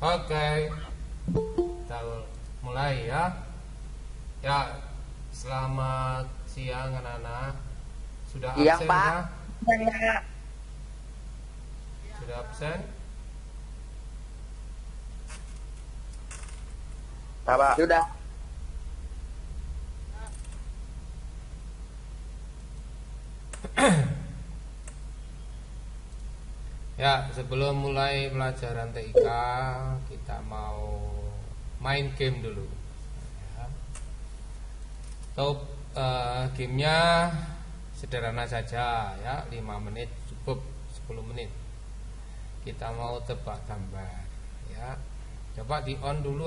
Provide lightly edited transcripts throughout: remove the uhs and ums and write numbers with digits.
Oke, kita mulai ya. Ya, selamat siang anak-anak. Sudah absen Pak. ya? Sudah absen? Pak. Sudah. Ya, sebelum mulai pelajaran TIK, kita mau main game dulu. Ya. Gamenya sederhana saja ya, 5 menit cukup, 10 menit. Kita mau tebak gambar ya. Coba di on dulu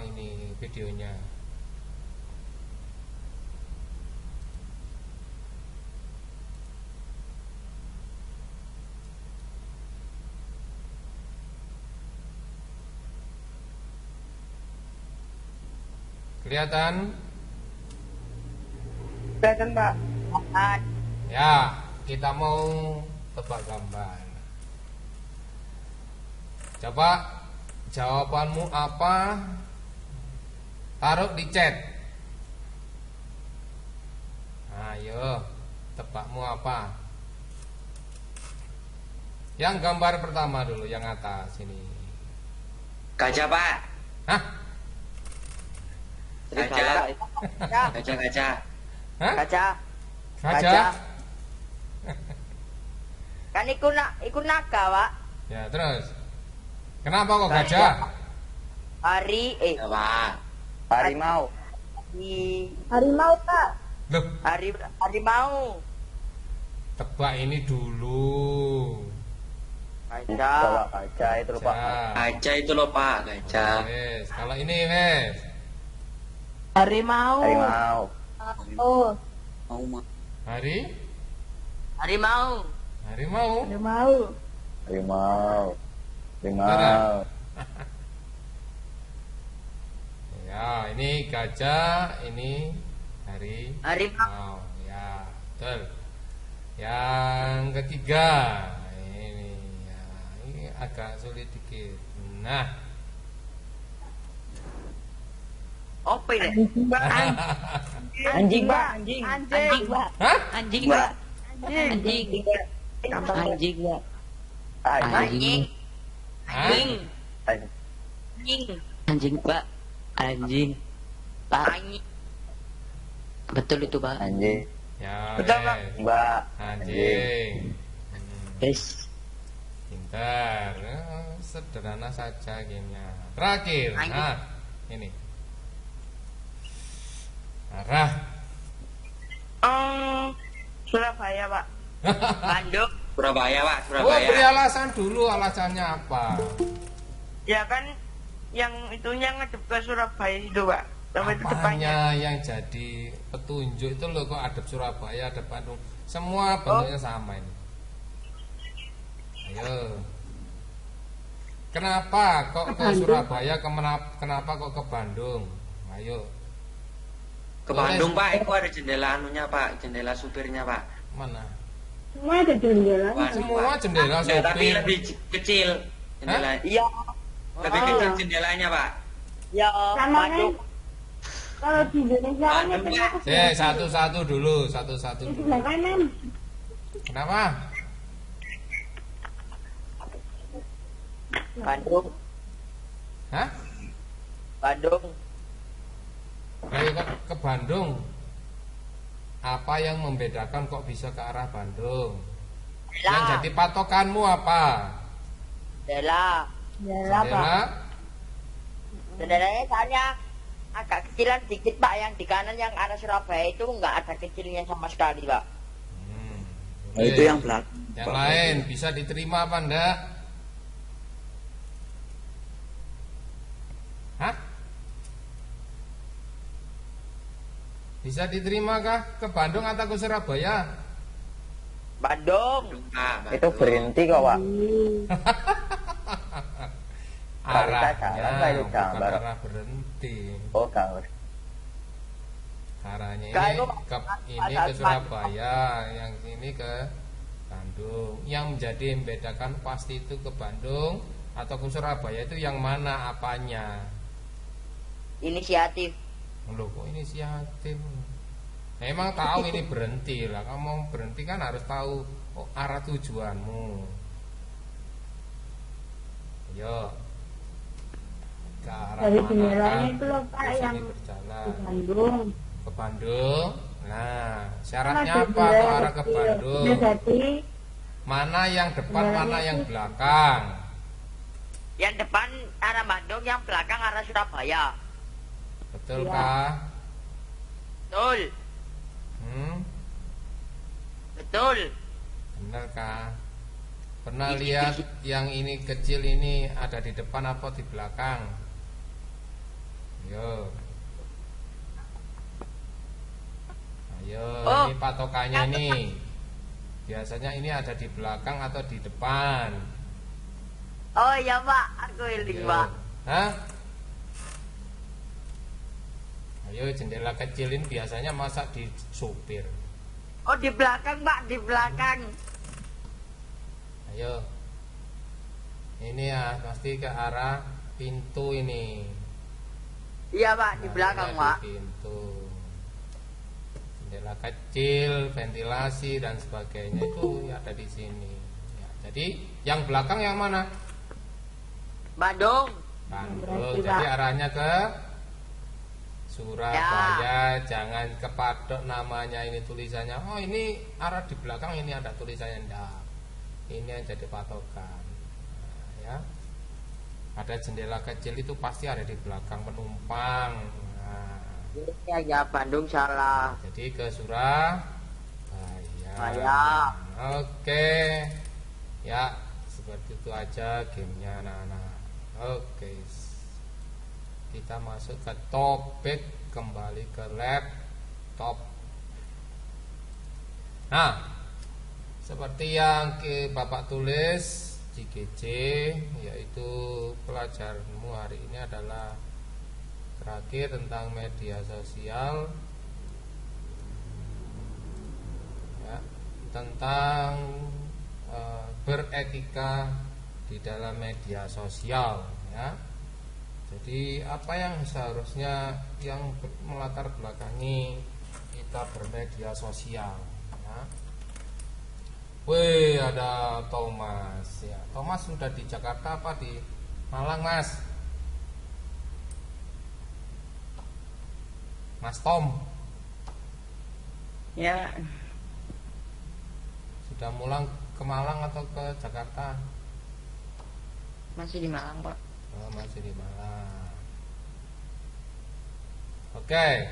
ini videonya. Kelihatan? Kelihatan, Pak. Ya, kita mau tebak gambar. Coba jawabanmu apa? Taruh di chat. Ayo, tebakmu apa? Yang gambar pertama dulu, yang atas ini. Gajah, Pak. Hah? Gajah. Gajah. Hah? Kaca. Gajah? Kan ikut naga, Pak. Ya, terus. Kenapa kok gajah? Ya, Pak. Harimau. Harimau, Pak. Loh, Harimau. tebak ini dulu. Kaca. Kaca itu, Pak. Gajah itu loh, Pak. Gajah. Wes, kalau ini wes. Harimau. Oh, Hari? Harimau. Harimau? harimau. Benar. Ya, ini gajah, ini Harimau. Ya, betul. Yang ketiga, ini ya, ini agak sulit dikit. Nah, Apa ini? Anjing, Pak. Anjing, Pak. hah? Anjing, Pak. Anjing, Pak. Anjing. Hah? Anjing, Pak. Anjing. Pak. Betul itu, Pak. Anjing. Ya, Betul, Pak. wes. Mbak. Anjing. Yes. Pintar. Sederhana saja gamenya. Terakhir. Anjing. Nah, ini. Arah. Surabaya, Pak. Bandung. Surabaya, Pak. Oh, beri Surabaya. alasan dulu, alasannya apa? Ya kan yang itunya ngadep ke Surabaya itu, Pak. Sampai itu depannya. Apanya yang jadi petunjuk itu loh, kok ada Surabaya, ada Bandung, semua bentuknya sama ini. Ayo. Kenapa kok ke Surabaya? Kenapa kok ke Bandung? Ayo. Ke Bandung, Pak. Itu ada jendela anunya, Pak. Jendela supirnya, Pak. Mana? Semua ada jendela. Bandung, Semua Pak. jendela Ya, tapi sopir. lebih kecil jendela. Iya. Lebih kecil jendelanya, Pak. Ya, Sama kan? Bandung. Kalau di Indonesia kan Bandung, tengah Pak. ke Satu-satu dulu, satu-satu di dulu. sebelah kanan. Kenapa? Bandung. Hah? Bandung. Ayo ke Bandung. Apa yang membedakan kok bisa ke arah Bandung? Yang jadi patokanmu apa? Jendela. Jendela, Pak. Jendela? Jendelanya soalnya agak kecilan dikit, Pak. Yang di kanan yang arah Surabaya itu nggak ada kecilnya sama sekali, Pak. Hmm, Nah, itu boleh. yang belakang. Yang lain bisa diterima apa enggak? Hah? Bisa diterima kah ke Bandung atau ke Surabaya? Bandung. Bandung, Pak. Itu Bandung. berhenti kok, Pak. Arahnya Apa itu bukan gambar? arah berhenti. Oh, gambar. Arahnya Kayak ini itu, ke Surabaya, yang ini ke Bandung. Yang menjadi membedakan pasti itu ke Bandung atau ke Surabaya itu yang mana apanya? Inisiatif. Loh kok inisiatif? Nah, emang tahu ini berhenti lah. Kamu mau berhenti kan harus tahu arah tujuanmu. Yo, ke arah Dari mana jendelanya kan? itu loh Pak Terus yang ini di berjalan Bandung. ke Bandung. Nah, syaratnya Ada apa ke arah ke kecil. Bandung? Udah jadi Mana yang depan, Jendelanya mana yang itu- belakang? Yang depan arah Bandung, yang belakang arah Surabaya. Betul Iya. kah? Betul. Betul. Benar kah? Pernah lihat yang ini kecil ini ada di depan apa di belakang? Ayo. Ayo, Oh. ini patokannya nih. Biasanya ini ada di belakang atau di depan? Oh iya Pak, aku iling Ayo. Pak. Hah? Ayo, jendela kecil ini biasanya masa di supir. Oh di belakang Pak, di belakang. Ayo. Ini ya pasti ke arah pintu ini. Iya Pak, di Nah, belakang ini Pak. di pintu. Jendela kecil, ventilasi dan sebagainya itu ada di sini. Ya, jadi yang belakang yang mana? Bandung. Bandung. Berarti, Jadi Pak. arahnya ke Surabaya. Jangan kepadok namanya ini tulisannya. Oh ini arah di belakang ini ada tulisannya enggak. Ini yang jadi patokan. Nah, ya. Ada jendela kecil itu pasti ada di belakang penumpang. Nah, Iya ya, Bandung salah. jadi ke Surabaya. Saya. Oke. Ya, seperti itu aja gamenya anak-anak. Oke. Kita masuk ke topik, kembali ke laptop. Nah, seperti yang Bapak tulis di GC, yaitu pelajaranmu hari ini adalah terakhir tentang media sosial, ya, tentang beretika di dalam media sosial, ya. Jadi apa yang seharusnya yang melatar belakangi kita bermedia sosial, ya. Wih, ada Thomas, ya. Thomas sudah di Jakarta apa di Malang, Mas? Mas Tom Ya, sudah mulang ke Malang atau ke Jakarta? masih di Malang Pak. Oh, masih di Malang. Oke,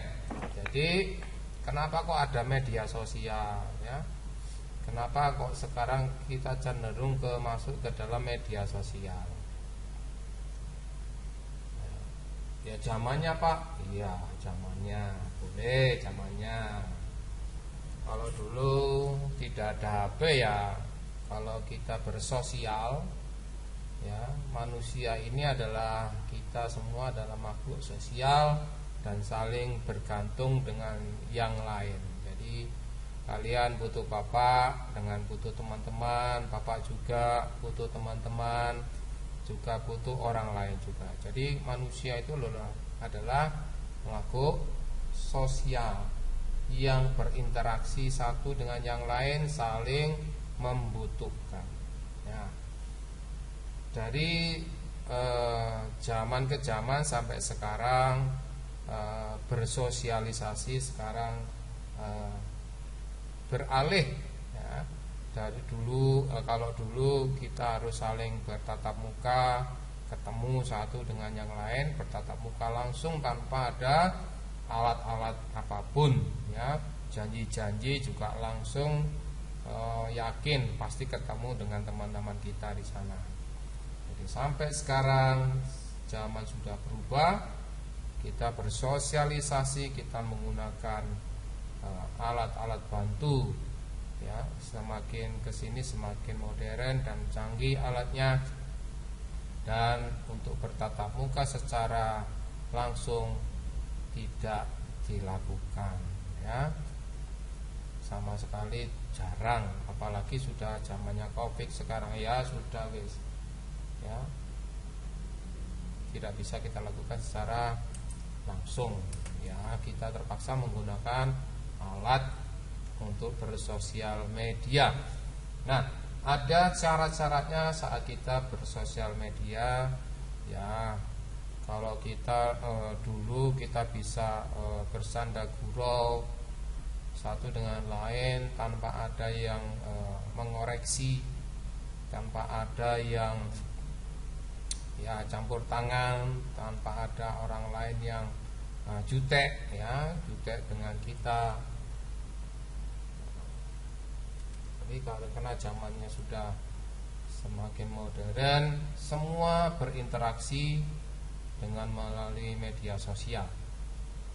jadi kenapa kok ada media sosial, ya? Kenapa kok sekarang kita cenderung masuk ke dalam media sosial? Ya zamannya Pak. Iya, zamannya. Boleh zamannya. Kalau dulu tidak ada HP ya, kalau kita bersosial, ya, manusia ini adalah, kita semua adalah makhluk sosial dan saling bergantung dengan yang lain. Jadi kalian butuh bapak dengan butuh teman-teman, bapak juga butuh teman-teman, juga butuh orang lain juga. Jadi manusia itu adalah makhluk sosial yang berinteraksi satu dengan yang lain, saling membutuhkan, ya. Dari zaman ke zaman sampai sekarang bersosialisasi sekarang beralih, ya. Dari dulu kalau dulu kita harus saling bertatap muka, ketemu satu dengan yang lain, bertatap muka langsung tanpa ada alat-alat apapun, ya. Janji-janji juga langsung yakin pasti ketemu dengan teman-teman kita di sana. Jadi sampai sekarang zaman sudah berubah, kita bersosialisasi, kita menggunakan alat-alat bantu, ya. Semakin kesini semakin modern dan canggih alatnya, dan untuk bertatap muka secara langsung tidak dilakukan, ya, sama sekali jarang. Apalagi sudah zamannya Covid sekarang, ya sudah wis, ya. tidak bisa kita lakukan secara langsung ya, kita terpaksa menggunakan alat untuk bersosial media. Nah, ada syarat-syaratnya saat kita bersosial media ya. Kalau kita dulu kita bisa bersanda gurau satu dengan lain tanpa ada yang mengoreksi, tanpa ada yang ya campur tangan, tanpa ada orang lain yang jutek dengan kita. Tapi karena zamannya sudah semakin modern, semua berinteraksi dengan melalui media sosial.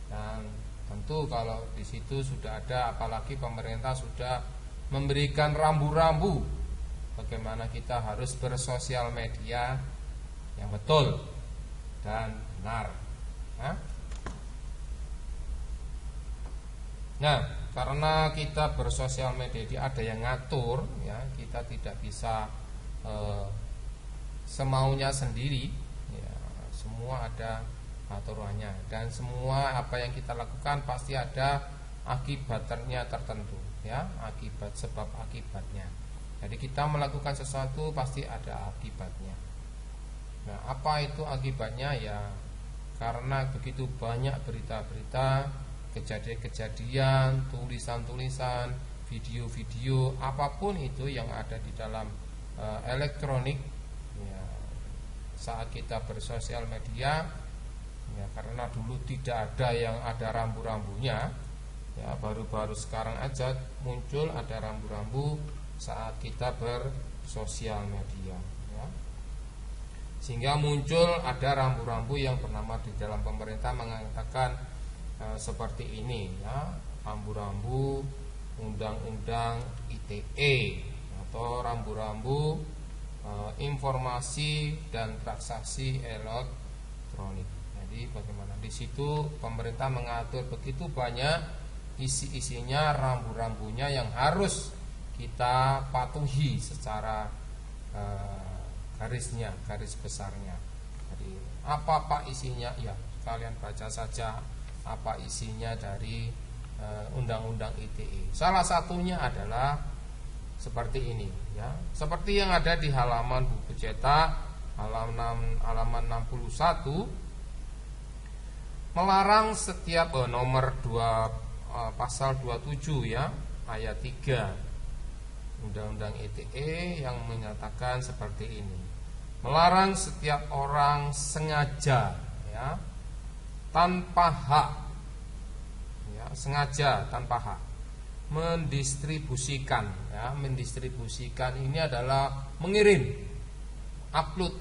Dan tentu kalau di situ sudah ada, apalagi pemerintah sudah memberikan rambu-rambu bagaimana kita harus bersosial media yang betul dan benar. Nah, karena kita bersosial media ada yang ngatur ya, kita tidak bisa semaunya sendiri ya, semua ada aturannya, dan semua apa yang kita lakukan pasti ada akibatnya tertentu ya, akibat sebab akibatnya. Jadi kita melakukan sesuatu pasti ada akibatnya. Nah, apa itu akibatnya ya? Karena begitu banyak berita-berita, kejadian-kejadian, tulisan-tulisan, video-video, apapun itu yang ada di dalam elektronik ya, saat kita bersosial media ya, karena dulu tidak ada yang ada rambu-rambunya ya, baru-baru sekarang aja muncul ada rambu-rambu saat kita bersosial media ya. Sehingga muncul ada rambu-rambu yang bernama di dalam pemerintah mengatakan seperti ini ya, rambu-rambu undang-undang ITE atau rambu-rambu informasi dan transaksi elektronik. Jadi bagaimana di situ pemerintah mengatur begitu banyak isi-isinya, rambu-rambunya yang harus kita patuhi secara garis besarnya. Jadi apa Pak isinya? Ya, kalian baca saja apa isinya dari undang-undang ITE. Salah satunya adalah seperti ini ya. Seperti yang ada di halaman buku cetak halaman 61, melarang setiap nomor 2 pasal 27 ya, ayat 3 Undang-Undang ITE yang menyatakan seperti ini. Melarang setiap orang sengaja ya, tanpa hak ya, sengaja tanpa hak mendistribusikan ya, mendistribusikan ini adalah mengirim, upload,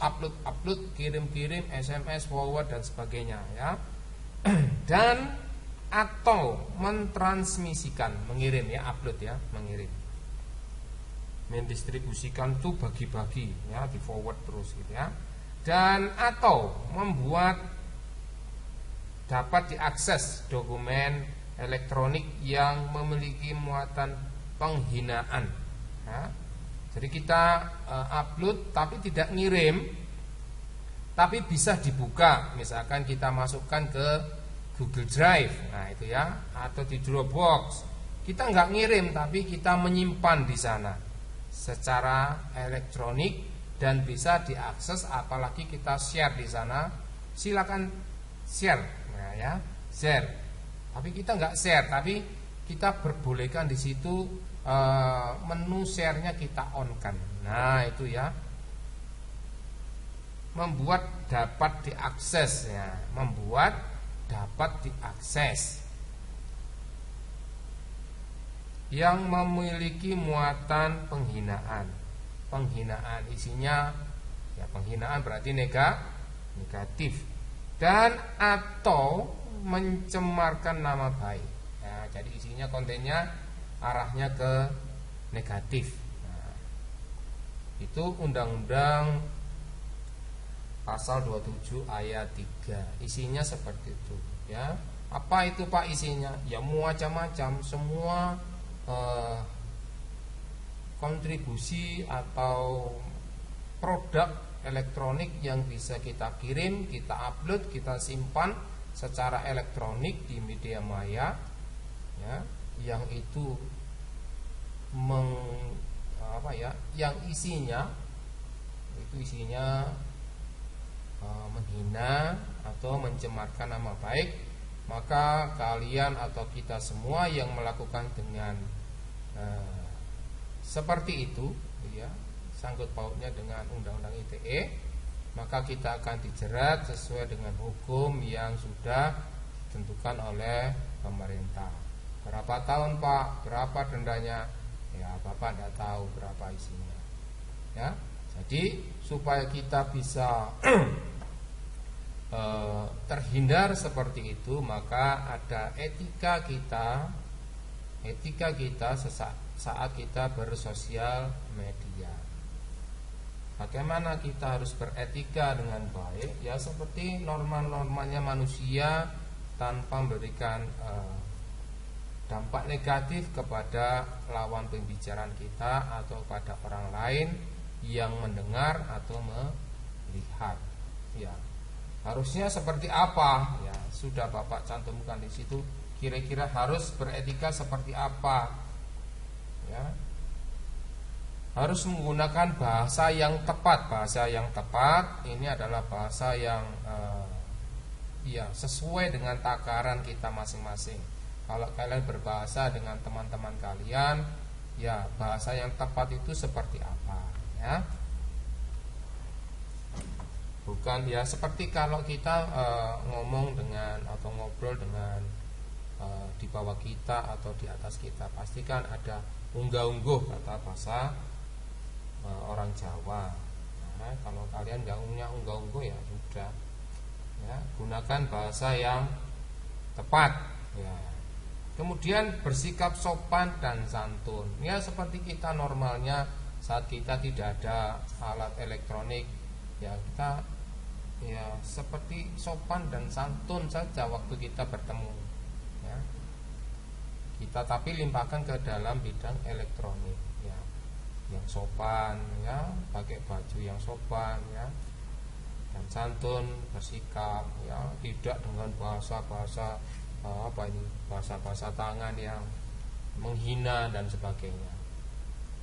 kirim, SMS, forward dan sebagainya ya. Dan atau mentransmisikan, mengirim ya, upload ya, mengirim. Mendistribusikan itu bagi-bagi ya, di forward terus gitu ya. Dan atau membuat dapat diakses dokumen elektronik yang memiliki muatan penghinaan ya. Jadi kita upload tapi tidak ngirim, tapi bisa dibuka. Misalkan kita masukkan ke Google Drive, nah itu ya, atau di Dropbox. Kita nggak ngirim tapi kita menyimpan di sana secara elektronik dan bisa diakses, apalagi kita share di sana. Silakan share nah, ya, share. Tapi kita nggak share, tapi kita perbolehkan di situ menu share-nya kita on-kan. Nah, itu ya. Membuat dapat diakses ya, membuat dapat diakses yang memiliki muatan penghinaan. Penghinaan isinya ya, penghinaan berarti negatif, dan atau mencemarkan nama baik ya, jadi isinya, kontennya arahnya ke negatif. Nah, itu undang-undang pasal 27 ayat 3 isinya seperti itu ya. Apa itu Pak isinya? Ya macam-macam, semua kontribusi atau produk elektronik yang bisa kita kirim, kita upload, kita simpan secara elektronik di media maya, ya, yang itu yang isinya menghina atau mencemarkan nama baik, maka kalian atau kita semua yang melakukan dengan seperti itu, ya, sangkut pautnya dengan undang-undang ITE, maka kita akan dijerat sesuai dengan hukum yang sudah ditentukan oleh pemerintah. Berapa tahun Pak? Berapa dendanya? Ya Bapak tidak tahu berapa isinya. Ya, jadi supaya kita bisa terhindar seperti itu, maka ada etika kita saat kita bersosial media. Bagaimana kita harus beretika dengan baik? Ya seperti normal-normalnya manusia, tanpa memberikan dampak negatif kepada lawan pembicaraan kita atau pada orang lain yang mendengar atau melihat. Ya, harusnya seperti apa? Ya, sudah Bapak cantumkan di situ. Kira-kira harus beretika seperti apa? Ya, harus menggunakan bahasa yang tepat. Bahasa yang tepat ini adalah bahasa yang sesuai dengan takaran kita masing-masing. Kalau kalian berbahasa dengan teman-teman kalian, ya bahasa yang tepat itu seperti apa, ya? Bukan ya seperti kalau kita ngomong dengan atau ngobrol dengan di bawah kita atau di atas kita, pastikan ada unggah-ungguh kata bahasa orang Jawa. Nah, kalau kalian nggak punya unggah-ungguh ya sudah, ya gunakan bahasa yang tepat, ya. Kemudian bersikap sopan dan santun. Ya seperti kita normalnya saat kita tidak ada alat elektronik, ya kita ya seperti sopan dan santun saja waktu kita bertemu, ya. Kita tapi limpahkan ke dalam bidang elektronik, ya. Yang sopan, ya, pakai baju yang sopan, ya. Dan santun bersikap, ya, tidak dengan bahasa-bahasa bahasa tangan yang menghina dan sebagainya,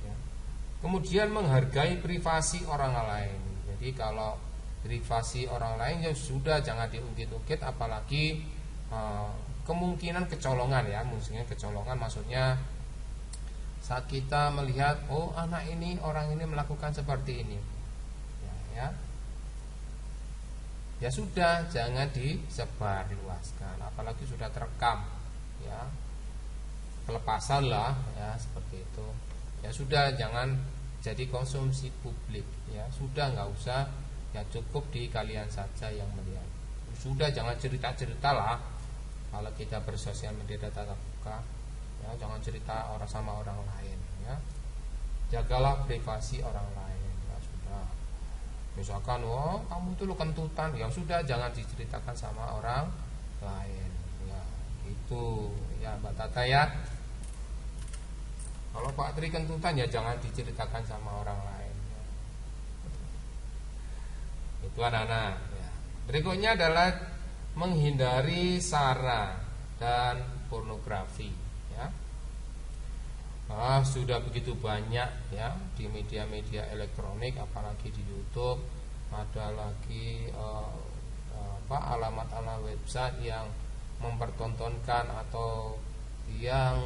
ya. Kemudian menghargai privasi orang lain. Jadi kalau privasi orang lain ya sudah jangan diungkit-ungkit, apalagi kemungkinan kecolongan, ya. Maksudnya saat kita melihat anak ini, orang ini melakukan seperti ini, ya sudah jangan disebar luaskan, apalagi sudah terekam, ya pelepasan lah, ya seperti itu. Ya sudah jangan jadi konsumsi publik, ya sudah nggak usah, ya cukup di kalian saja yang melihat. Sudah jangan cerita-cerita lah kalau kita bersosial media tatap muka, ya jangan cerita orang sama orang lain, ya jagalah privasi orang lain. Misalkan, kamu itu lo kentutan, ya sudah jangan diceritakan sama orang lain, ya itu, ya Mbak Tata, ya. Kalau Pak Tri kentutan ya jangan diceritakan sama orang lain, ya. Itu anak-anak, ya. Berikutnya adalah menghindari sara dan pornografi, ya. Sudah begitu banyak, ya, di media-media elektronik, apalagi di YouTube ada lagi alamat-alamat website yang mempertontonkan atau yang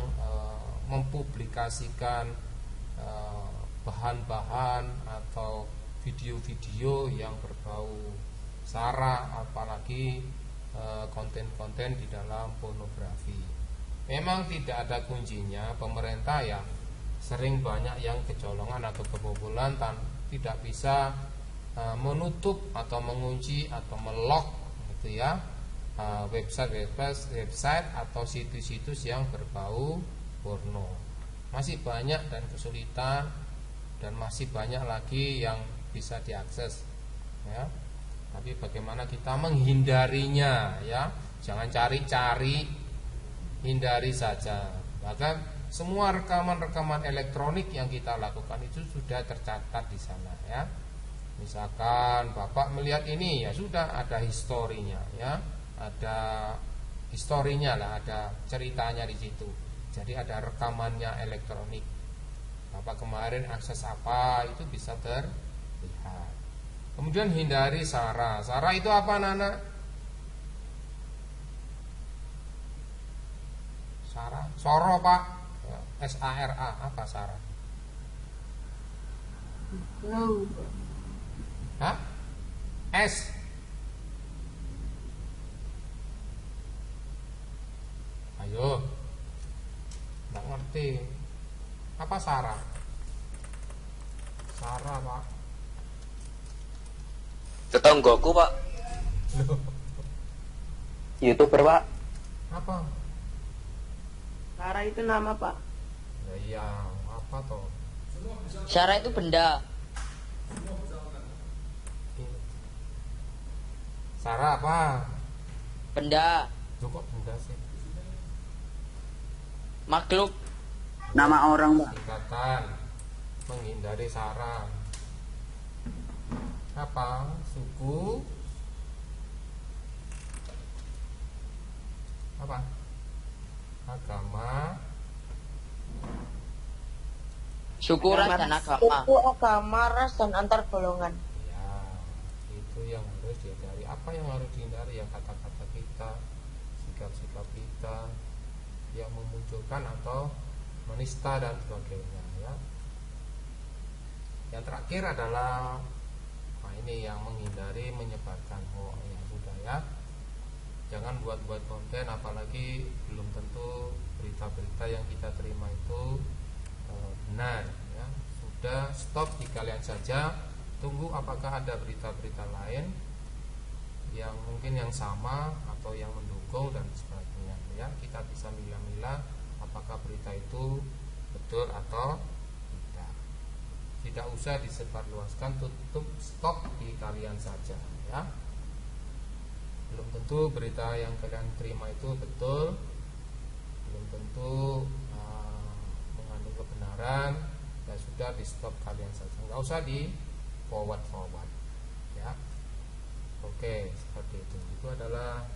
mempublikasikan bahan-bahan atau video-video yang berbau sara, apalagi konten-konten di dalam pornografi. Memang tidak ada kuncinya, pemerintah ya sering banyak yang kecolongan atau kebobolan tidak bisa menutup atau mengunci atau melock, gitu ya, website atau situs-situs yang berbau porno. Masih banyak dan kesulitan, dan masih banyak lagi yang bisa diakses, ya. Tapi bagaimana kita menghindarinya, ya? Jangan cari-cari, hindari saja. Bahkan semua rekaman-rekaman elektronik yang kita lakukan itu sudah tercatat di sana, ya. Misalkan Bapak melihat ini, ya sudah ada historinya, ya, ada historinya lah, ada ceritanya di situ. Jadi ada rekamannya elektronik. Bapak kemarin akses apa itu bisa terlihat. Kemudian hindari SARA. SARA itu apa, Nana? SARA, SORO Pak, SARA, apa SARA? Hah? S. Ayo. Nggak ngerti. Apa SARA? SARA Pak. Tetanggaku Pak. YouTuber Pak. Apa? Sarah itu nama Pak. Ya iya, apa toh? Syara itu benda. SARA apa? Benda. Loh, kok benda sih? Makhluk. Nama orang Pak. Singkatan menghindari SARA. Apa? Suku. Apa? Agama. Suku, ras, dan agama. Suku, agama, ras, dan antar golongan. Ya, itu yang harus dihindari. Apa yang harus dihindari? Ya kata-kata kita, sikap-sikap kita yang memunculkan atau menista dan sebagainya, ya. Yang terakhir adalah ini yang menghindari menyebarkan hoax, yang sudah, ya. Jangan buat-buat konten, apalagi belum tentu berita-berita yang kita terima itu benar, ya. Sudah, stop di kalian saja. Tunggu apakah ada berita-berita lain yang mungkin yang sama atau yang mendukung dan sebagainya, ya. Kita bisa milah-milah apakah berita itu betul atau tidak. Tidak usah disebarluaskan, tutup, stop di kalian saja, ya. Belum tentu berita yang kalian terima itu betul, belum tentu mengandung kebenaran. Ya sudah, di stop kalian saja, nggak usah di forward, ya. Oke, seperti itu. Itu adalah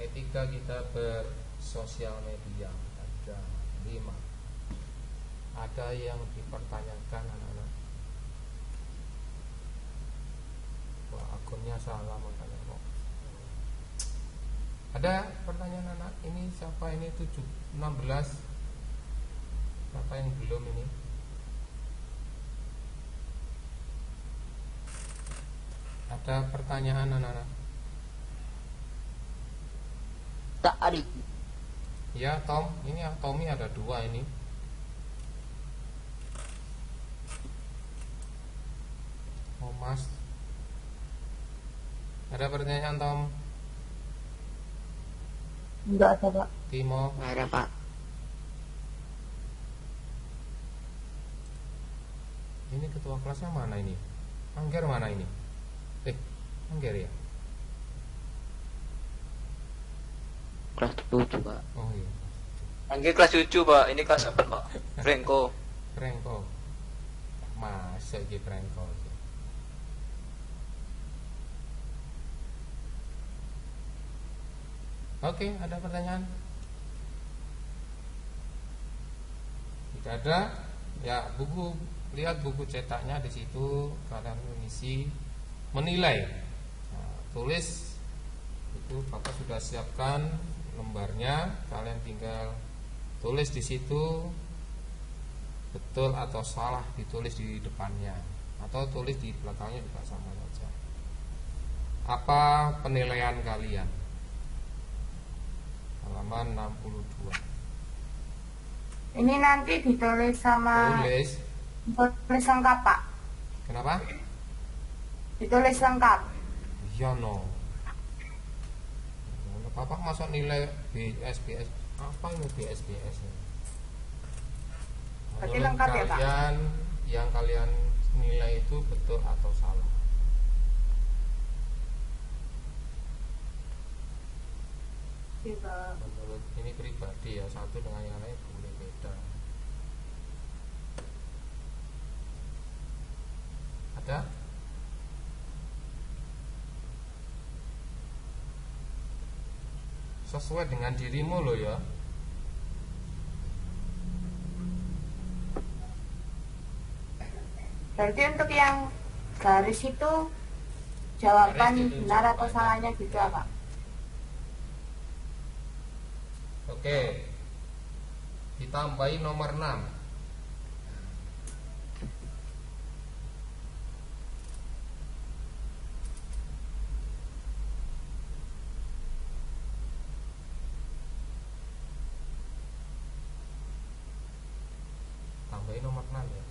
etika kita bersosial media. Ada 5. Ada yang dipertanyakan, anak-anak? Wah, akunnya salah makanya kok. Ada pertanyaan, anak? Ini siapa ini? 16. Siapa yang belum ini? Ada pertanyaan, anak-anak? Tak ada. Ya, Tom. Ini Tommy ada 2 ini. Oh, Mas. Ada pertanyaan, Tom? Enggak ada Pak. Timo? Nggak ada Pak. Ini ketua kelasnya mana ini? Angger mana ini? Angger ya? Kelas 7 Pak. Oh iya. Anggi kelas 7 Pak. Ini kelas apa Pak? Franco. Prengko. Masa iki prengko iki? Oke, ada pertanyaan? Tidak ada? Ya, buku, lihat buku cetaknya di situ, kalian mengisi, menilai. Nah, tulis itu Bapak sudah siapkan lembarnya, kalian tinggal tulis di situ betul atau salah, ditulis di depannya atau tulis di belakangnya juga sama saja. Apa penilaian kalian? Halaman 62. Ini nanti ditulis sama Tulis. Ditulis lengkap Pak. Kenapa? Ditulis lengkap. Iya no. Bapak masuk nilai BS apa ini BS ya? Berarti Menurut lengkap ya, Pak? kalian yang kalian nilai itu betul atau salah? Gitu. Menurut ini pribadi ya, satu dengan yang lain boleh beda. Ada? sesuai dengan dirimu loh ya. Berarti untuk yang garis itu jawaban Garis itu benar atau jawabannya. salahnya gitu ya, Pak? Oke. Ditambahi nomor 6. Tambahi nomor 6 ya.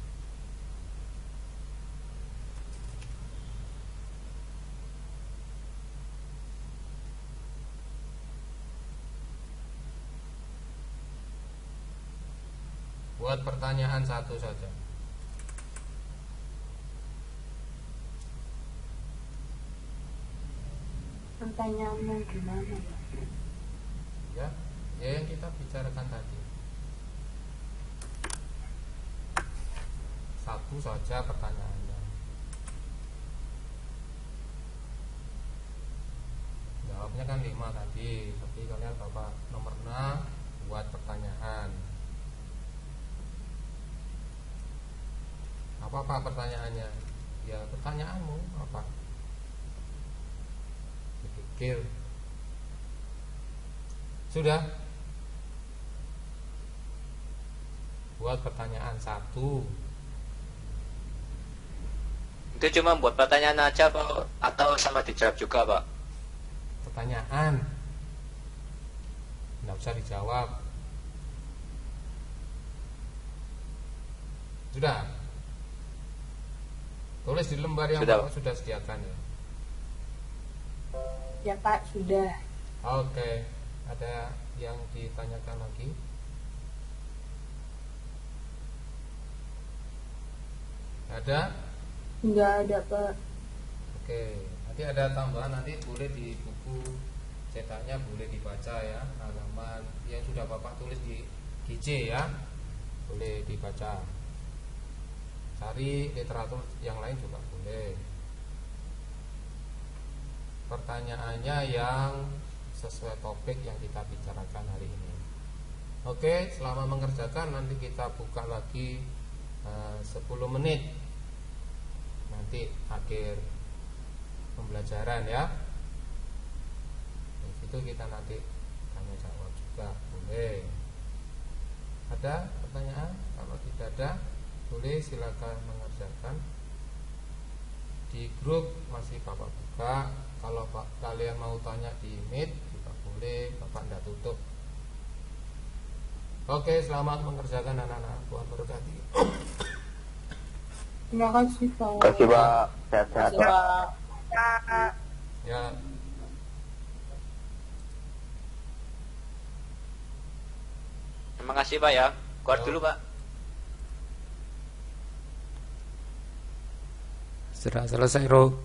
Buat pertanyaan satu saja. Pertanyaannya gimana ya? Ya yang kita bicarakan tadi. Satu saja pertanyaannya. Jawabnya kan 5 tadi, tapi kalian bapak nomor 6 buat pertanyaan. Apa pertanyaannya? Ya pertanyaanmu apa? Dipikir. Sudah? Buat pertanyaan 1. Itu cuma buat pertanyaan aja Pak, atau sama dijawab juga Pak? Pertanyaan. Nggak usah dijawab. Sudah? Tulis di lembar yang Sudah, Bapak sudah sediakan ya. Ya Pak, sudah. Oke. Ada yang ditanyakan lagi? Ada? Enggak ada, Pak. Oke. Nanti ada tambahan, nanti boleh di buku cetaknya boleh dibaca ya, halaman yang sudah Bapak tulis di GC ya. Boleh dibaca. Cari literatur yang lain juga boleh. Pertanyaannya yang sesuai topik yang kita bicarakan hari ini. Oke, selama mengerjakan nanti kita buka lagi 10 menit. Nanti akhir pembelajaran ya. Di situ kita nanti tanya jawab juga boleh. Ada pertanyaan? Kalau tidak ada, boleh silakan mengerjakan. Di grup masih Bapak buka. Kalau kalian mau tanya di Meet juga boleh, Bapak tidak tutup. Oke, selamat mengerjakan anak-anak. Tuhan berkati. Terima kasih, Pak. Terima kasih Pak. Sehat-sehat Terima Pak. kasih, Pak. Ya. Terima kasih Pak ya. Keluar dulu Pak. Sudah selesai, Ro.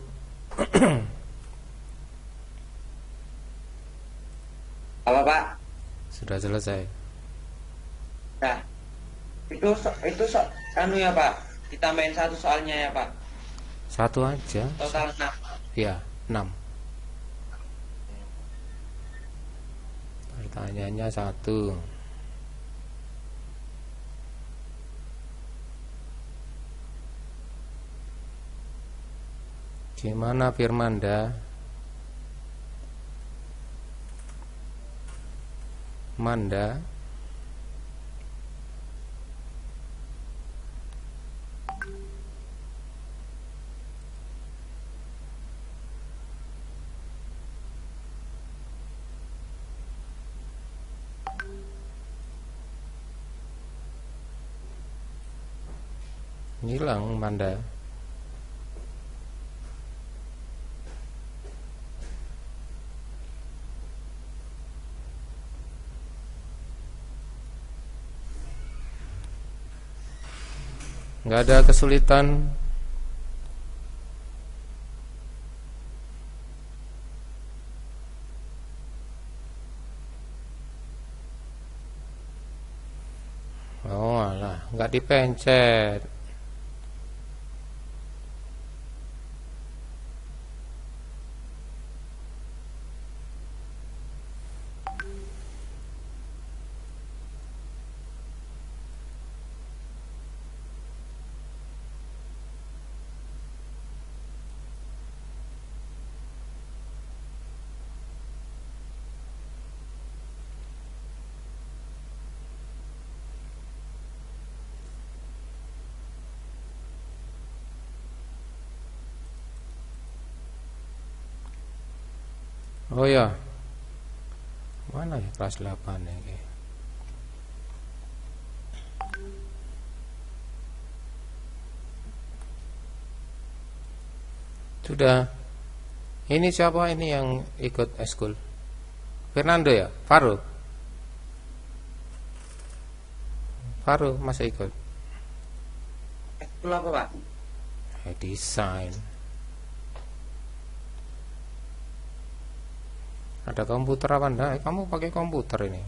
Apa Pak? Sudah selesai. Nah, itu anu ya Pak. Kita main satu soalnya ya Pak. Satu aja. Total 6. Ya, 6. Pertanyaannya 1. Gimana Firmanda? Manda? Hilang Manda. Nggak ada kesulitan. Oh alah, nggak dipencet. Oh ya, mana ya kelas 8 ya? Sudah. Ini siapa ini yang ikut eskul? Fernando ya? Faro masih ikut. Eskul apa Pak? Desain. Ada komputer apa enggak? Kamu pakai komputer ini.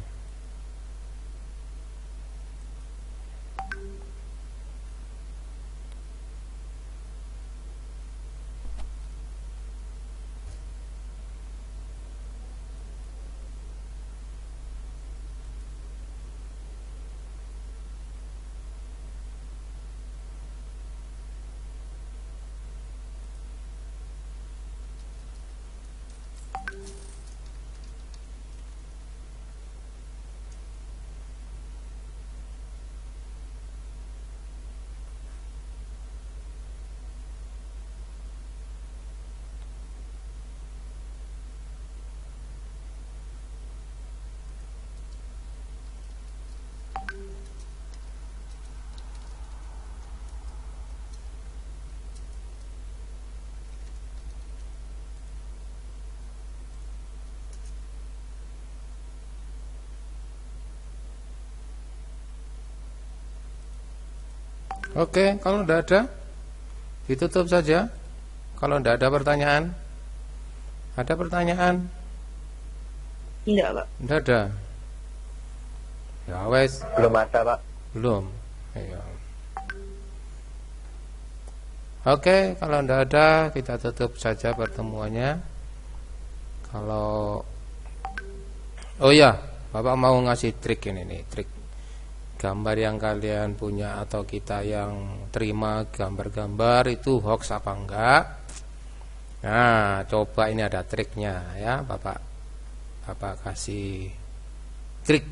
Oke, kalau tidak ada ditutup saja. Kalau tidak ada pertanyaan. Ada pertanyaan? Enggak, Pak. Tidak ada. Ya wes, Belum ada, Pak. belum. Iya. Oke, kalau tidak ada kita tutup saja pertemuannya. Kalau oh ya, Bapak mau ngasih trik ini nih, trik gambar yang kalian punya atau kita yang terima gambar-gambar itu hoax apa enggak. Nah, coba ini ada triknya ya, Bapak kasih trik.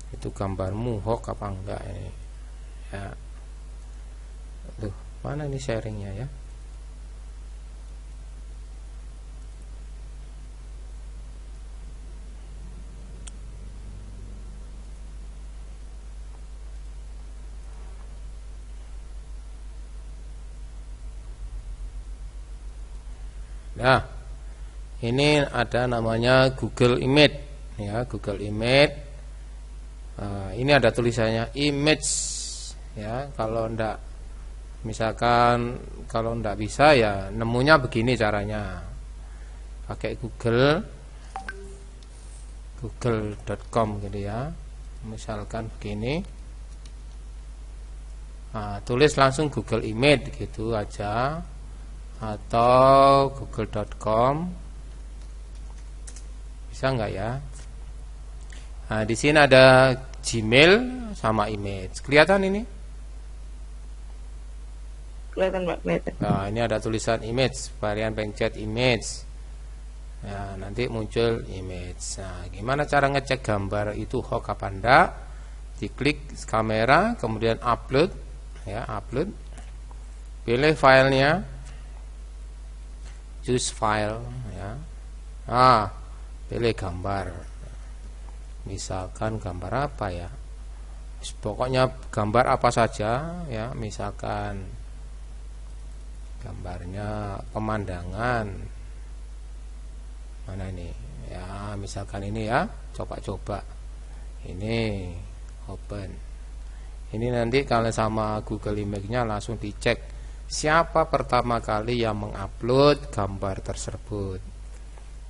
Itu gambarmu hoax apa enggak ini ya. Tuh, mana ini sharingnya ya? Nah, ini ada namanya Google Image ya, Google Image. Ini ada tulisannya image ya. Kalau ndak, misalkan kalau ndak bisa ya nemunya begini caranya. Pakai google.com gitu ya. Misalkan begini. Nah, tulis langsung Google Image gitu aja. Atau google.com bisa enggak ya? Nah, di sini ada Gmail sama image. Kelihatan ini? Kelihatan, Pak, kelihatan. Nah, ini ada tulisan image, varian pencet image. Nah, nanti muncul image. Nah, gimana cara ngecek gambar itu hoax apa enggak? Diklik kamera, kemudian upload ya, upload. Pilih filenya. Choose file ya. Nah, pilih gambar. Misalkan gambar apa ya? Pokoknya gambar apa saja ya, misalkan gambarnya pemandangan. Mana ini? Ya, misalkan ini ya. Coba-coba. Ini open. Ini nanti kalau sama Google Image-nya langsung dicek siapa pertama kali yang mengupload gambar tersebut.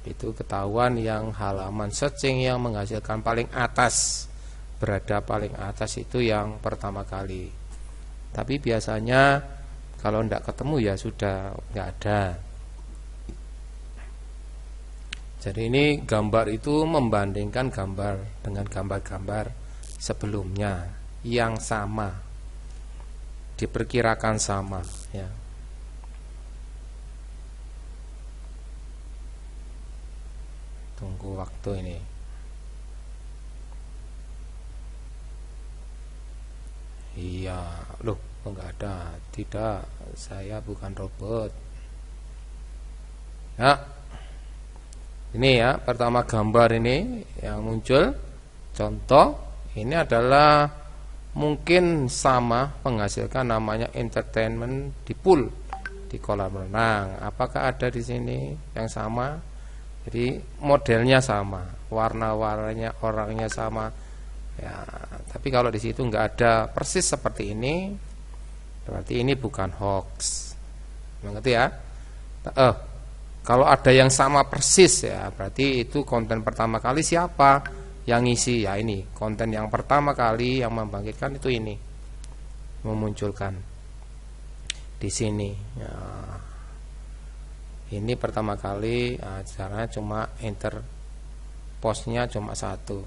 Itu ketahuan yang halaman searching yang menghasilkan paling atas, berada paling atas itu yang pertama kali. Tapi biasanya kalau tidak ketemu ya sudah nggak ada. Jadi ini gambar itu membandingkan gambar dengan gambar-gambar sebelumnya yang sama, diperkirakan sama ya. Tunggu waktu ini. Iya, loh, kok enggak ada? Tidak, saya bukan robot. Ya. Ini ya, pertama gambar ini yang muncul. Contoh, ini adalah mungkin sama menghasilkan namanya entertainment di pool, di kolam renang. Apakah ada di sini yang sama? Jadi modelnya sama, warna-warnanya orangnya sama. Ya, tapi kalau di situ nggak ada persis seperti ini, berarti ini bukan hoax. Mengerti ya? Kalau ada yang sama persis ya, berarti itu konten pertama kali siapa yang ngisi? Ya ini, konten yang pertama kali yang membangkitkan itu ini, memunculkan di sini. Ya. Ini pertama kali, caranya cuma enter postnya cuma satu.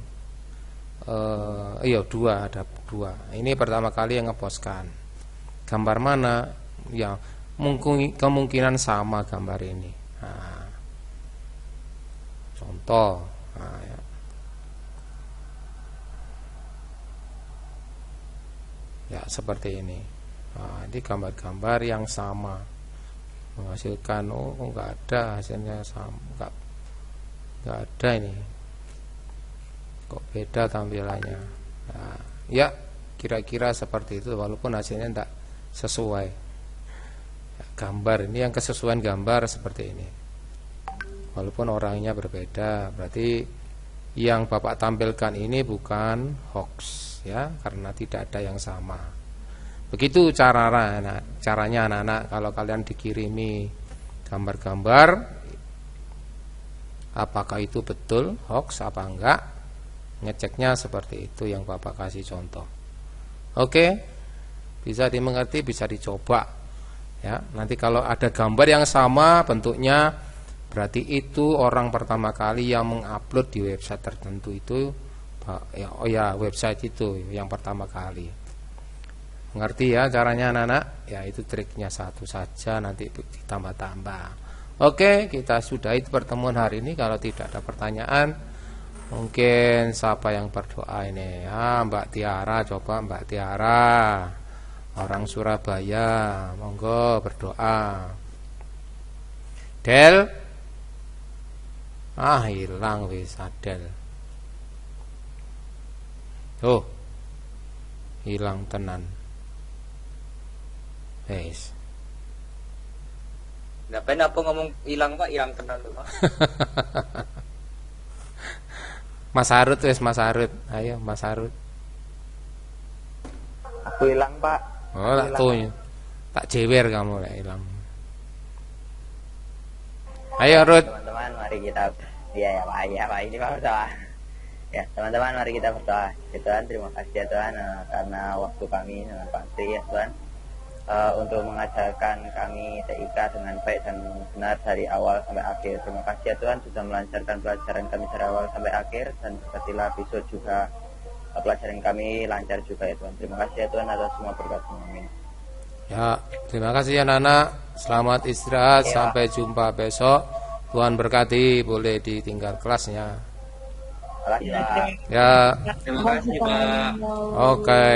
Iya dua, ada dua. Ini pertama kali yang ngepostkan. Gambar mana? Ya kemungkinan sama gambar ini. Nah, contoh, ya. Ya seperti ini. Nah, ini gambar-gambar yang sama menghasilkan. Oh nggak ada hasilnya sama, nggak ada ini. Kok beda tampilannya? Nah, ya kira-kira seperti itu, walaupun hasilnya tidak sesuai. Gambar ini yang kesesuaian gambar seperti ini, walaupun orangnya berbeda, berarti yang Bapak tampilkan ini bukan hoax ya, karena tidak ada yang sama. Begitu caranya anak-anak kalau kalian dikirimi gambar-gambar, apakah itu betul hoax apa enggak, ngeceknya seperti itu yang Bapak kasih contoh. Oke, bisa dimengerti, bisa dicoba. Ya, nanti kalau ada gambar yang sama bentuknya, berarti itu orang pertama kali yang mengupload di website tertentu itu, ya website itu yang pertama kali. Mengerti ya caranya anak-anak? Ya itu triknya satu saja, nanti ditambah-tambah. Oke, kita sudahi pertemuan hari ini. Kalau tidak ada pertanyaan, mungkin siapa yang berdoa ini? Ya, Mbak Tiara, coba Mbak Tiara. Orang Surabaya, monggo berdoa. Del, hilang wis Adel. Oh, hilang tenan. Wis. Ngapain apa ngomong hilang Pak? Hilang tenan lho Pak. Mas Harut wis, Mas Harut. Ayo Mas Harut. Aku hilang Pak. Oh, tak jewer kamu lah hilang. Ayo Rut. Teman-teman, mari kita ya Pak, ini Pak berdoa. Ya, teman-teman, mari kita berdoa. Ya Tuhan, terima kasih ya Tuhan karena waktu kami dengan Pak Tri ya Tuhan untuk mengajarkan kami TIK dengan baik dan benar dari awal sampai akhir. Terima kasih ya Tuhan sudah melancarkan pelajaran kami dari awal sampai akhir, dan berkatilah besok juga pelajaran kami lancar juga ya Tuhan. Terima kasih ya Tuhan atas semua berkat-Mu. Amin. Ya, terima kasih ya anak-anak. Selamat istirahat, Ya. sampai jumpa besok. Tuhan berkati, boleh ditinggal kelasnya. Makasih Pak. Ya, Terima kasih Pak. oke.